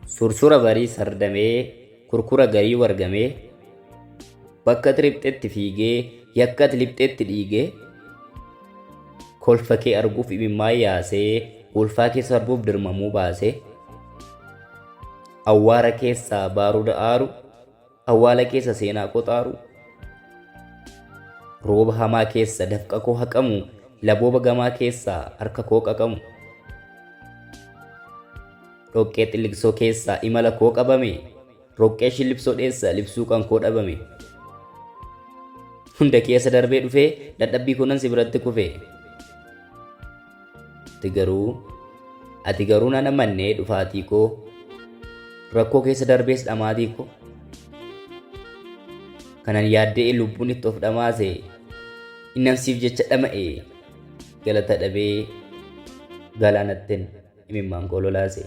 sursura barii sardamee kurkura garii wargamee bakka riphxetti fiigee yakkati lixxetti dhiigee kolfa kee arguuf imimmaan yaasee ulfaa keessa arguuf dirmamuu baasee awwaara keessaa baaruda aaru awwaala keessa seenaa qoxaaru rooba hamaa keessa dafqa koo haqamu labooba gamaa keessaa harka koo qaqamu dhoqqee xilliqsoo keessaa imala koo qabame roqqee shillibsoo dheessa libsuu kan koo dhabame hunda keessa darbee dhufee dadhabbii kunan si biratti kufe ati garuu nan amannee dhufaatii koo rakkoo keessa darbees dhamaatii koo kanan yaaddee lubbuun itti of dhamaase innan siif jecha dhama'e galata dhabee galaanattin imimmaan koo lolaase.